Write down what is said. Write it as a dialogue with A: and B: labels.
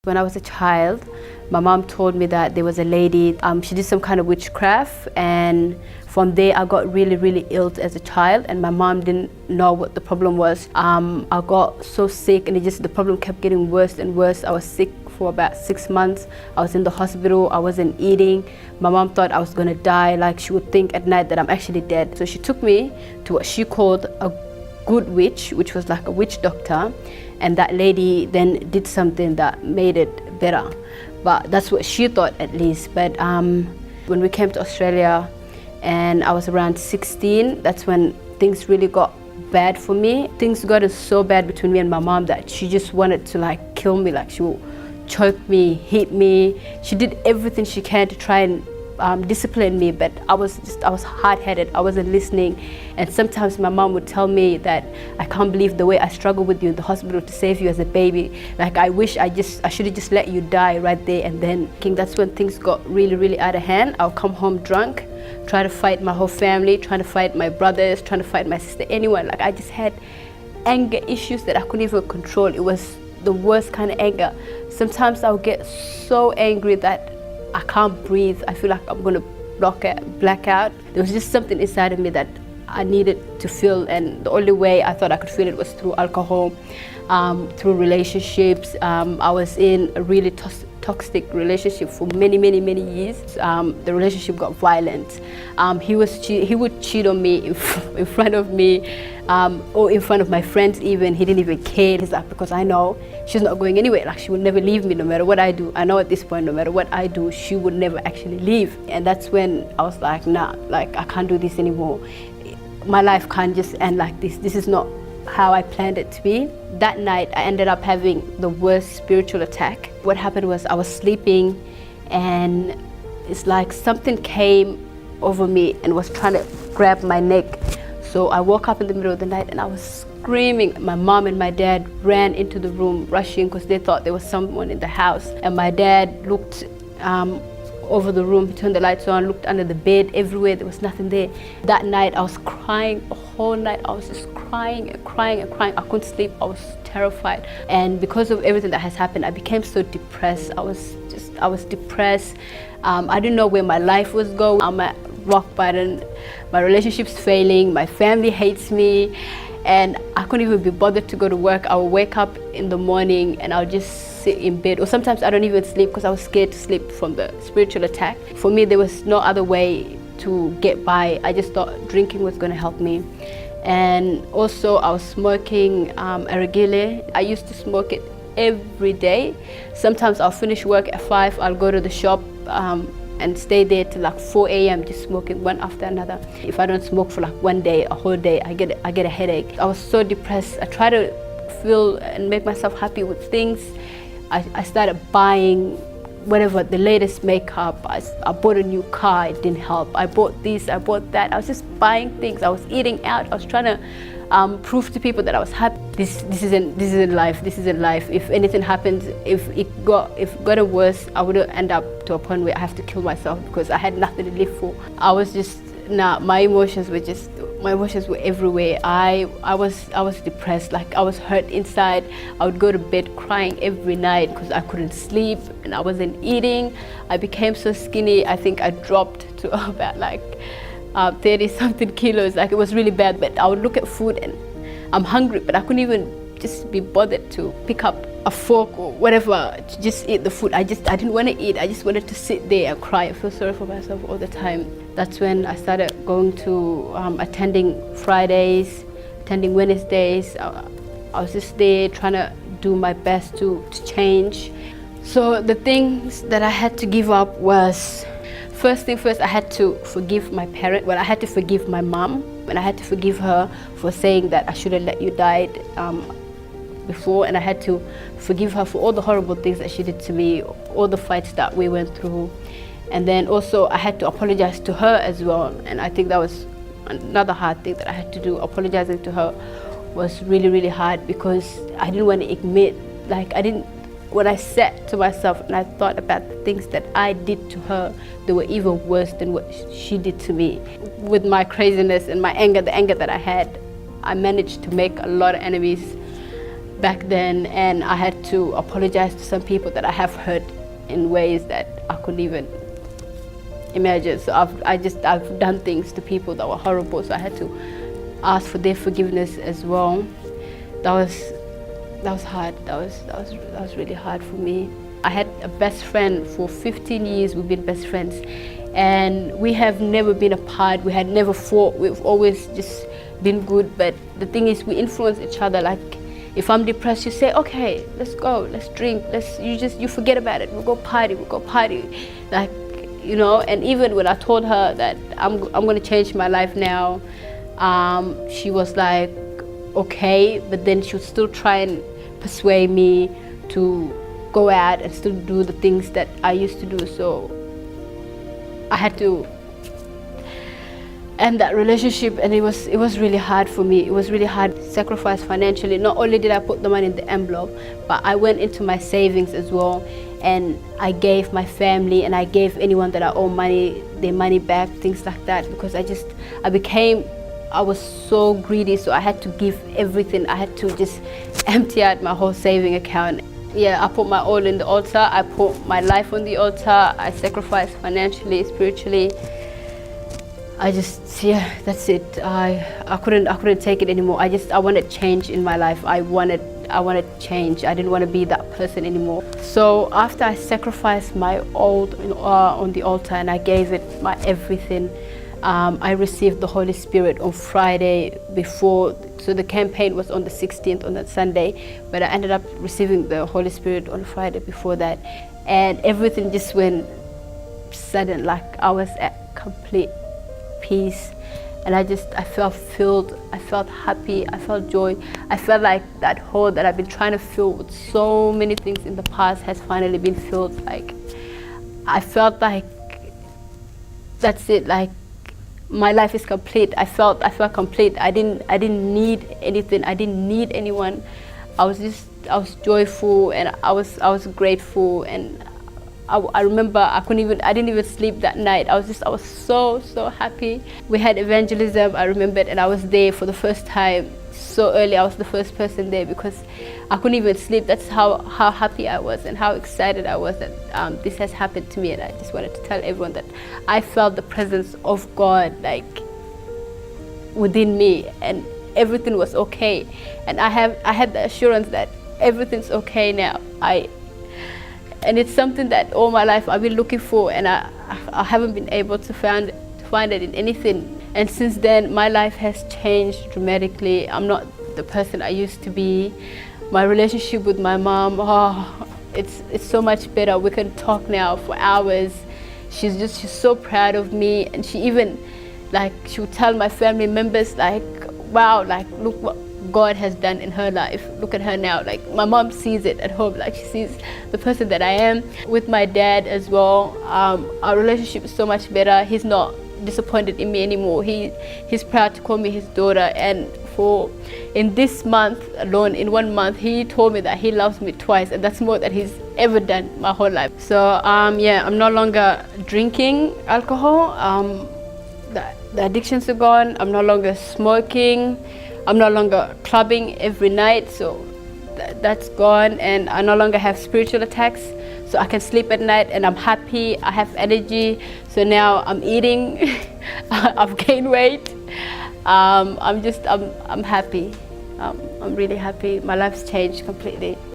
A: When I was a child, my mom told me that there was a lady, she did some kind of witchcraft, and from there I got really, really ill as a child, and my mom didn't know what the problem was. I got so sick, and the problem kept getting worse and worse. I was sick for about 6 months. I was in the hospital, I wasn't eating. My mom thought I was gonna die, like she would think at night that I'm actually dead. So she took me to what she called a good witch, which was like a witch doctor, and that lady then did something that made it better. But that's what she thought, at least. But when we came to Australia and I was around 16, that's when things really got bad for me. Things got so bad between me and my mom that she just wanted to like kill me. Like she would choke me, hit me. She did everything she can to try and discipline me, but I was hard-headed. I wasn't listening, and sometimes my mom would tell me that I can't believe the way I struggled with you in the hospital to save you as a baby. Like I wish I should have just let you die right there and then. I think that's when things got really, really out of hand. I'll come home drunk, try to fight my whole family, trying to fight my brothers, trying to fight my sister, anyone. Like I just had anger issues that I couldn't even control. It was the worst kind of anger. Sometimes I'll get so angry that I can't breathe. I feel like I'm gonna black out. There was just something inside of me that I needed to feel, and the only way I thought I could feel it was through alcohol, through relationships. I was in a really toxic relationship for many years. The relationship got violent. He would cheat on me in front of me, or in front of my friends even. He didn't even care. He's like, because I know she's not going anywhere. Like she would never leave me no matter what I do. I know at this point, no matter what I do, she would never actually leave. And that's when I was like, nah, like I can't do this anymore. My life can't just end like this. This is not how I planned it to be. That night, I ended up having the worst spiritual attack. What happened was I was sleeping, and it's like something came over me and was trying to grab my neck. So I woke up in the middle of the night and I was screaming. My mom and my dad ran into the room rushing because they thought there was someone in the house. And my dad looked over the room, he turned the lights on, looked under the bed, everywhere, there was nothing there. That night I was crying the whole night. I was just crying and crying and crying. I couldn't sleep, I was terrified. And because of everything that has happened, I became so depressed. I was depressed. I didn't know where my life was going. I'm at rock bottom. My relationship's failing, my family hates me, and I couldn't even be bothered to go to work. I would wake up in the morning and I'll just sit in bed, or sometimes I don't even sleep because I was scared to sleep from the spiritual attack. For me, there was no other way to get by. I just thought drinking was going to help me. And also I was smoking nargile. I used to smoke it every day. Sometimes I'll finish work at 5, I'll go to the shop and stay there till like 4 a.m. just smoking one after another. If I don't smoke for like one day, a whole day, I get a headache. I was so depressed. I try to feel and make myself happy with things. I started buying whatever, the latest makeup. I bought a new car, it didn't help. I bought this, I bought that. I was just buying things. I was eating out. I was trying to prove to people that I was happy. This isn't life. This isn't life. If anything happens, if it got worse, I would end up to a point where I have to kill myself because I had nothing to live for. I was just, my emotions were everywhere. I was depressed. Like I was hurt inside. I would go to bed crying every night because I couldn't sleep and I wasn't eating. I became so skinny. I think I dropped to about like 30-something kilos. Like it was really bad. But I would look at food and I'm hungry, but I couldn't even just be bothered to pick up a fork or whatever to just eat the food. I didn't want to eat. I just wanted to sit there and cry. I feel sorry for myself all the time. That's when I started going to attending Fridays, attending Wednesdays. I was just there trying to do my best to change. So the things that I had to give up was, first thing first, I had to forgive my parent. Well, I had to forgive my mom, and I had to forgive her for saying that I should have let you die before, and I had to forgive her for all the horrible things that she did to me, all the fights that we went through. And then also I had to apologize to her as well, and I think that was another hard thing that I had to do. Apologizing to her was really, really hard because I didn't want to admit, like when I sat to myself and I thought about the things that I did to her, they were even worse than what she did to me. With my craziness and my anger, the anger that I had, I managed to make a lot of enemies. back then, and I had to apologize to some people that I have hurt in ways that I couldn't even imagine. So I've done things to people that were horrible, so I had to ask for their forgiveness as well. That was hard. That was really hard for me. I had a best friend for 15 years. We've been best friends, and we have never been apart. We had never fought. We've always just been good. But the thing is, we influence each other. Like, if I'm depressed, you say, okay, let's go, let's drink, you forget about it. We'll go party. Like, you know. And even when I told her that I'm going to change my life now, she was like, okay, but then she would still try and persuade me to go out and still do the things that I used to do. So I had to end that relationship, and it was really hard for me. It was really hard to sacrifice financially. Not only did I put the money in the envelope, but I went into my savings as well, and I gave my family and I gave anyone that I owe money their money back, things like that, because I was so greedy, so I had to give everything. I had to just empty out my whole saving account. Yeah, I put my all in the altar. I put my life on the altar. I sacrificed financially, spiritually. That's it. I couldn't take it anymore. I wanted change in my life. I wanted change. I didn't want to be that person anymore. So after I sacrificed my all on the altar and I gave it my everything, I received the Holy Spirit on Friday before. So the campaign was on the 16th, on that Sunday, but I ended up receiving the Holy Spirit on Friday before that, and everything just went sudden. Like, I was at complete peace, and I felt filled. I felt happy. I felt joy. I felt like that hole that I've been trying to fill with so many things in the past has finally been filled. Like, I felt like that's it. Like, my life is complete. I felt complete. I didn't need anything. I didn't need anyone. I was joyful, and I was grateful, and I remember I didn't even sleep that night. I was so happy. We had evangelism, I remembered, and I was there for the first time so early. I was the first person there because I couldn't even sleep. That's how happy I was and how excited I was that this has happened to me. And I just wanted to tell everyone that I felt the presence of God, like, within me, and everything was okay. And I had the assurance that everything's okay now. And it's something that all my life I've been looking for, and I haven't been able to find it in anything. And since then, my life has changed dramatically. I'm not the person I used to be. My relationship with my mom, it's so much better. We can talk now for hours. She's so proud of me, and she even, like, she would tell my family members, like, wow, like, look what God has done in her life. Look at her now. Like, my mom sees it at home. Like, she sees the person that I am. With my dad as well, our relationship is so much better. He's not disappointed in me anymore. He's proud to call me his daughter. And in this month alone, in 1 month, he told me that he loves me twice, and that's more than he's ever done my whole life. So yeah, I'm no longer drinking alcohol. The addictions are gone. I'm no longer smoking. I'm no longer clubbing every night, so that's gone. And I no longer have spiritual attacks, so I can sleep at night and I'm happy. I have energy. So now I'm eating. I've gained weight. I'm happy. I'm really happy. My life's changed completely.